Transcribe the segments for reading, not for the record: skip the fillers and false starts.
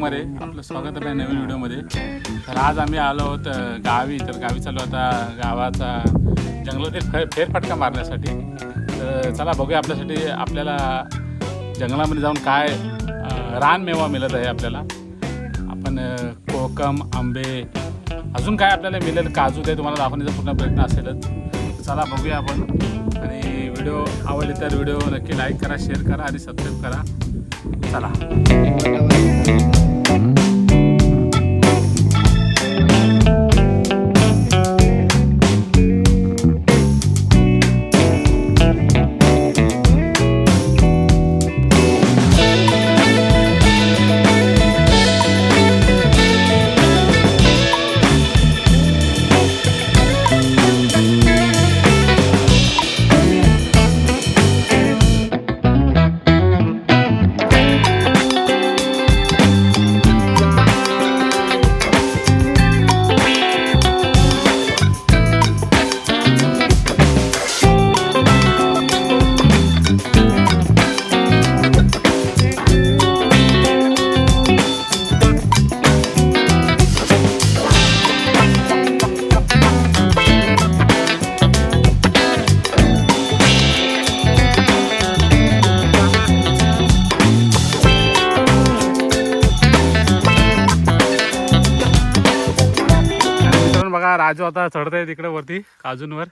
ब्लॉगमध्ये आपलं स्वागत आहे नवीन व्हिडिओमध्ये. तर आज आम्ही आलो आहोत गावी. तर गावी चालू आता गावाचा जंगलातील फेरफटका मारण्यासाठी. तर चला बघूया आपल्याला जंगलामध्ये जाऊन काय रानमेवा मिळत आहे. आपल्याला आपण कोकम, आंबे, अजून काय आपल्याला मिळेल, काजू ते तुम्हाला दाखवण्याचा पूर्ण प्रयत्न असेलच. चला बघूया आपण. आणि व्हिडिओ आवडले तर व्हिडिओ नक्की लाईक करा, शेअर करा आणि सबस्क्राईब करा. चला. बघा राजू आता चढत आहे तिकडे वरती काजूंवर.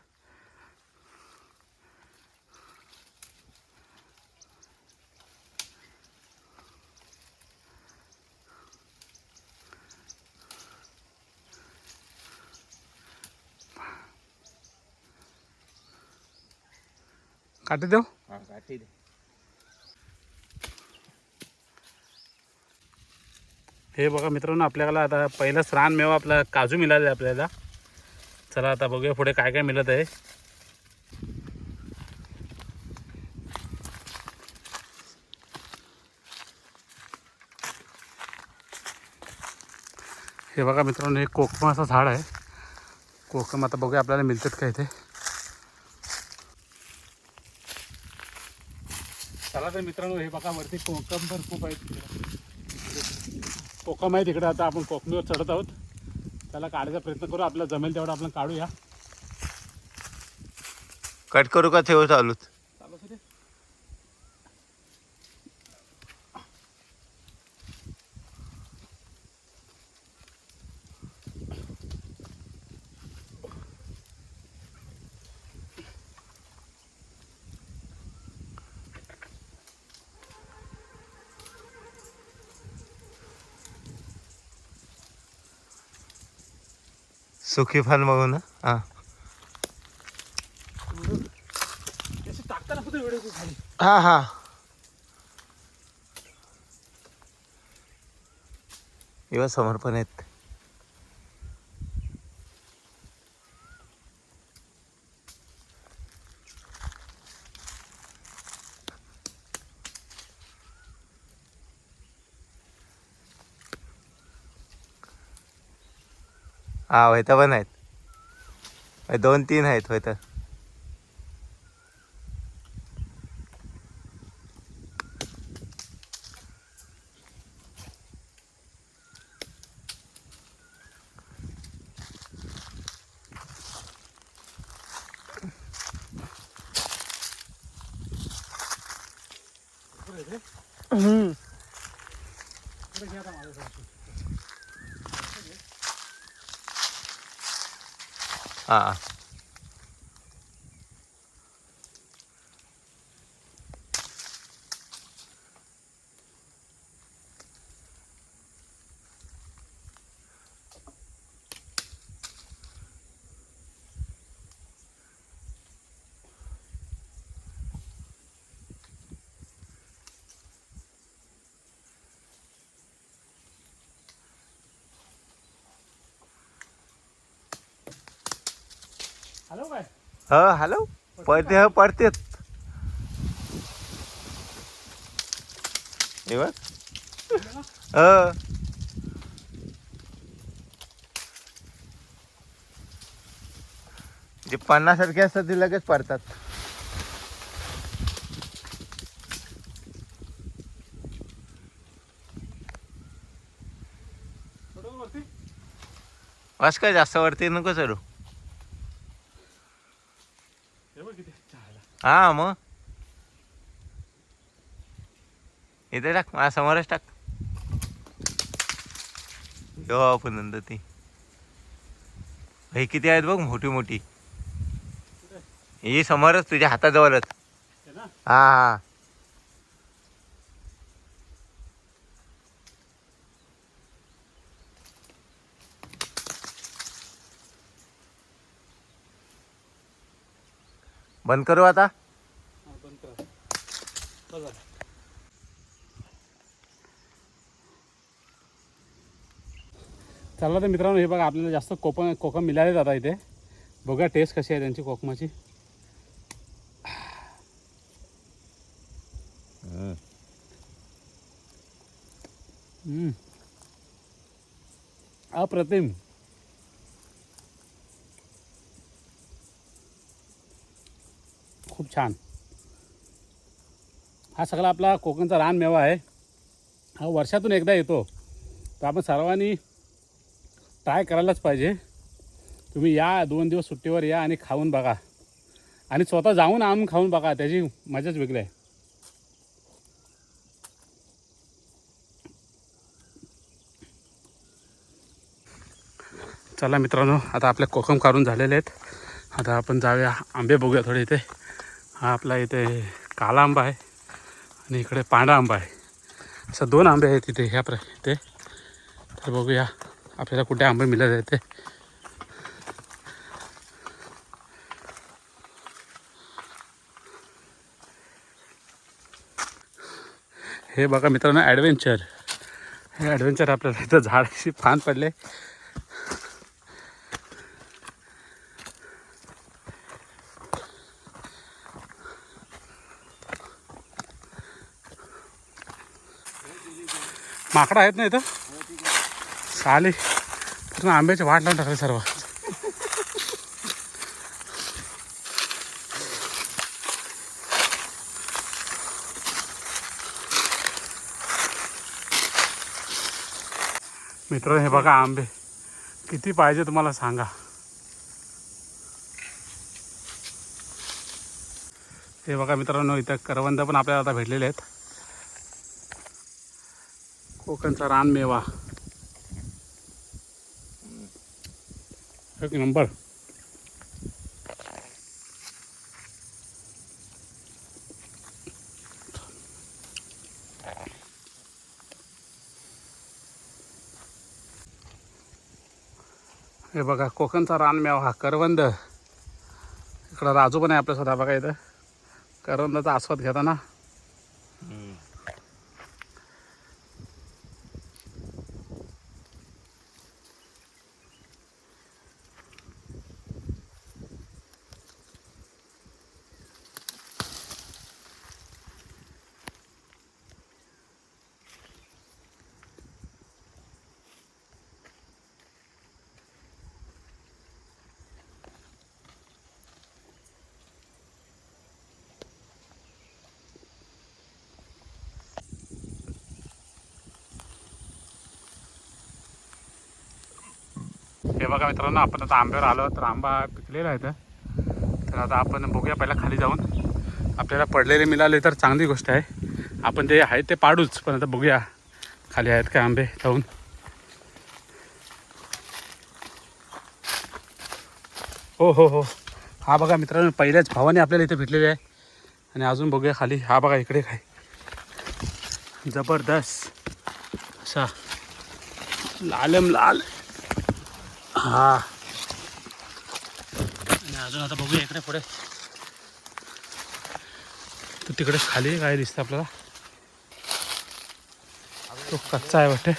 काटे देऊ? काटे दे. हे बघा मित्रांनो, आपल्याला आता पहिलाच रानमेवा आपला काजू मिळाला आहे आपल्याला. चला आता बघूया पुढे काय काय मिळत आहे. हे बघा मित्रांनो, हे कोकमाचं झाड आहे. कोकम आता बघूया आपल्याला मिळतात का इथे. चला तर मित्रांनो, हे बघा वरती कोकम पण खूप आहेत. कोकम आहे तिकडे. आता आपण कोकमीवर चढत आहोत. त्याला काढायचा प्रयत्न करू. आपल्याला जमेल तेवढं आपण काढूया. कट करू का ठेवू चालूच? चालू असू दे. सुखी फल बघू ना. हा टाकताना सुद्धा व्हिडिओ खाली. हा हा इवा समर्पण आहेत. हा व्हायता पण आहेत. 2-3 आहेत व्हायता. हा हॅलो काय? हॅलो. पडते पडतेत. जे 50 सारखे असतात ते लगेच पडतात. वरती बस काय जास्त वरती नको चढू. हे बघ किती चहाला. हा मग इथे टाक, माझ्या समोरच टाक. यो आपण नंतर ती हे किती आहेत बघ, मोठी मोठी. ही समोरच तुझ्या हाताजवळच. हे ना हा हा बंद करू आता. हा, बंद करा. बघा. चला तर मित्रांनो, हे बघा आपल्याला जास्त कोकम मिळाले जातात इथे. बघा टेस्ट कशी आहे त्यांची कोकमाची. अप्रतिम. खूप छान. हा सगळा आपला कोकणचा रानमेवा आहे. हा वर्षातून एकदा येतो, तर आपण सर्वांनी ट्राय करायलाच पाहिजे. तुम्ही या 2 दिवस सुट्टीवर या आणि खाऊन बघा, आणि स्वतः जाऊन आणून खाऊन बघा, त्याची मजाच वेगळी आहे. चला मित्रांनो, आता आपले कोकम काढून झालेले आहेत. आता आपण जाऊया आंबे बघूया थोडे इथे. हा आपला इथे काला आंबा आहे आणि इकडे पांढरा आंबा आहे. असं 2 आंबे आहेत इथे इथे. तर बघूया आपल्याला कुठे आंबे मिळत आहेत ते. हे बघा मित्रांनो, ॲडव्हेंचर. हे ॲडव्हेंचर आपल्याला इथं झाडाची फान पडले. माकडं आहेत ना इथं. साली पूर्ण आंब्याची वाट लावून टाकले सर्व. मित्र हे बघा आंबे किती पाहिजे तुम्हाला सांगा. हे बघा मित्रांनो, इथं करवंद पण आपल्याला आता भेटलेले आहेत. कोकणचा रानमेवा एक नंबर. हे बघा कोकणचा रानमेवा, हा करवंद. इकडं राजू पण आहे आपल्या स्वतः. बघा इथं करवंदाचा आस्वाद घेताना. हे बघा मित्रांनो, आपण आता आंब्यावर आलो. तर आंबा पिकलेला आहे. तर आता आपण बघूया पहिला खाली जाऊन. आपल्याला पडलेले मिळाले तर चांगली गोष्ट आहे. आपण जे आहे ते पाडूच, पण आता बघूया खाली आहेत का आंबे जाऊन. हो हो हो, हा बघा मित्रांनो, पहिल्याच भावाने आपल्याला इथे भेटलेले आहे. आणि अजून बघूया खाली. हा बघा इकडे काय जबरदस्त असा लालम लाल. हा, आणि अजून आता बघूया इकडे पुढे. तर तिकडे खाली काय दिसतं आपल्याला, तो कच्चा आहे वाटते.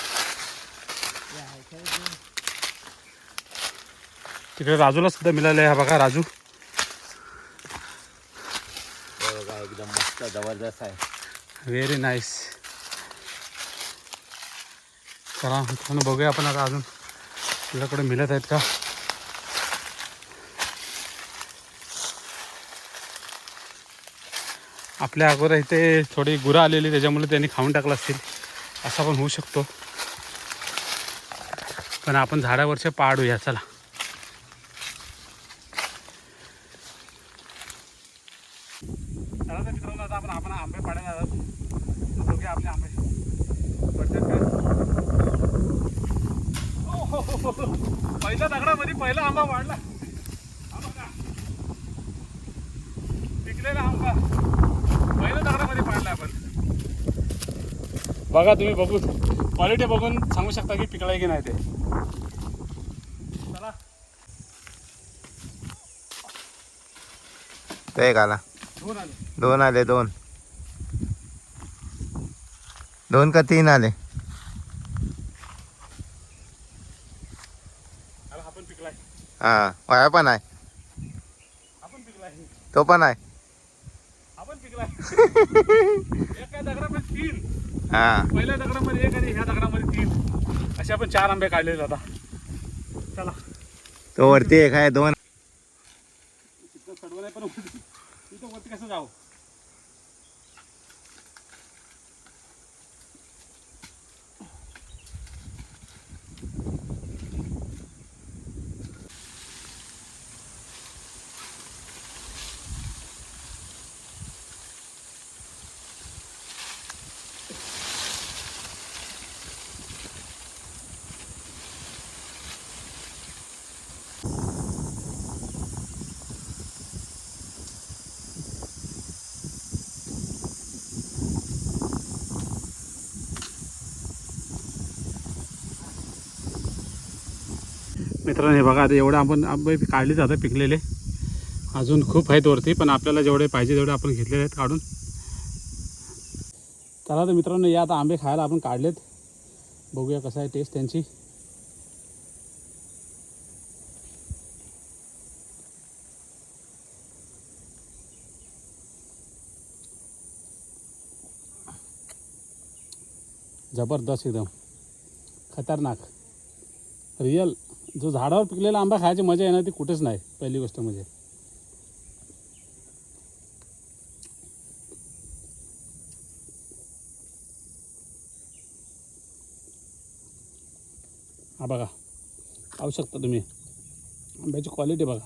तिकडे राजूला सुद्धा मिळालं आहे. हा बघा राजू, एकदम मस्त जबरदस्त आहे. Very nice. चला मित्रांनो, बघूया आपण आता अजून तुझ्याकडे मिळत आहेत का. आपल्या अगोदर इथे थोडी गुरं आलेली, त्याच्यामुळे त्यांनी खाऊन टाकलं असतील, असा पण होऊ शकतो. पण आपण झाडावरचे पाडूया. चला चला तर मित्रांनो, आता आपण आंबे पाडायला आहोत. बघूया आपले आंबे पडतात काय. पहिल्या दगडामध्ये पहिला आंबा वाढला. हा बघा, पिकलेला आंबा पहिल्या दगडामध्ये पाडला आपण. बघा तुम्ही, बघून क्वालिटी बघून सांगू शकता की पिकलाय की नाही ते. चला ते एक आला. दोन आले. दोन आले. दोन का 3 आले. हा पण पिकलाय. हा वाया पण आहे. हा पण पिकलाय. तो पण आहे. हा पण पिकलाय. एका दगडामध्ये 3. हा पहिल्या दगडामध्ये 1 आणि ह्या दगडामध्ये 3. असे आपण 4 आंबे काढलेले आता. चला तो वरती एक आहे. 2 तिथं चढवं नाही, पण तिथं वरती कसं जाऊ. मित्रांनो, हे बघा, आता एवढं आपण आंबे काढले जातात पिकलेले. अजून खूप आहेत वरती, पण आपल्याला जेवढे पाहिजे तेवढे आपण घेतलेले आहेत काढून. चला तर मित्रांनो, या आता आंबे खायला आपण काढलेत. बघूया कसं आहे टेस्ट त्यांची. जबरदस्त, एकदम खतरनाक, रिअल. जो झाडावर पिकलेला आंबा खायची मजा आहे ना, ती कुठेच नाही. पहिली गोष्ट म्हणजे हा बघा, पाहू शकता तुम्ही आंब्याची क्वालिटी बघा.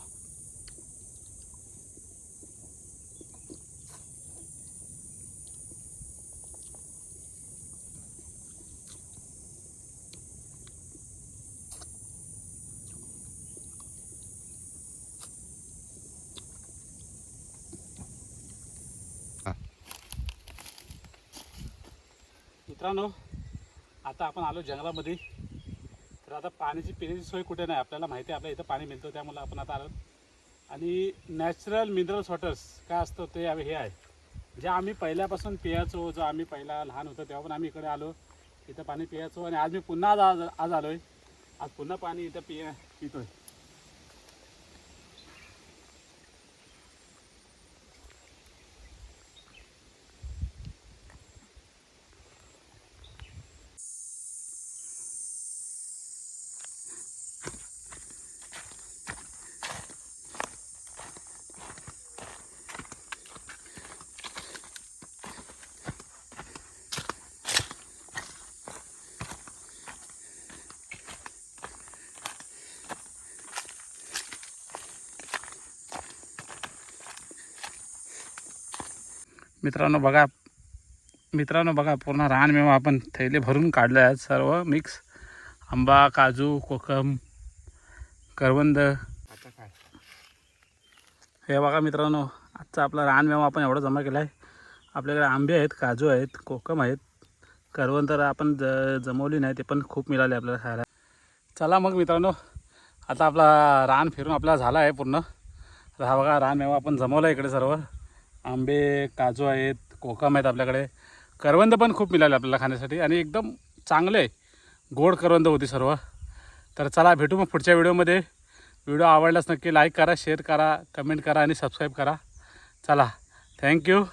मित्रांनो, आता आपण आलो जंगलामध्ये. तर आता पाण्याची पिण्याची सोय कुठे नाही. आपल्याला माहिती आहे आपल्या इथं पाणी मिळतं, त्यामुळे आपण आता आलो. आणि नॅचरल मिनरल्स वॉटर्स काय असतं ते हे आहे, जे आम्ही पहिल्यापासून पियाचो. जो आम्ही पहिला लहान होतो तेव्हा पण आम्ही इकडे आलो, इथं पाणी पियाचो. आणि आज मी पुन्हा आज आलो आहे. आज पुन्हा पाणी इथं पितोय. मित्रांनो बघा, पूर्ण रानमेवा आपण थैले भरून काढले आहेत. सर्व मिक्स आंबा, काजू, कोकम, करवंद. आता काय हे बघा मित्रांनो, आजचा आपला रानमेवा आपण एवढा जमा केला आहे. आपल्याकडे आंबे आहेत, काजू आहेत, कोकम आहेत, करवंद तर आपण जमवली नाही, ते पण खूप मिळाले आपल्याला खायला. चला मग मित्रांनो, आता आपला रान फिरून आपला झाला आहे पूर्ण. तर हा बघा रानमेवा आपण जमवला इकडे. सर्व आंबे, काजू आहेत, कोकम आहेत, आपल्याकडे करवंद पण खूप मिळाले आपल्याला खाण्यासाठी. आणि एकदम चांगले गोड करवंद होती सर्व. तर चला भेटू मग पुढच्या व्हिडिओमध्ये. व्हिडिओ आवडल्यास नक्की लाईक करा, शेअर करा, कमेंट करा आणि सबस्क्राईब करा. चला, थँक्यू.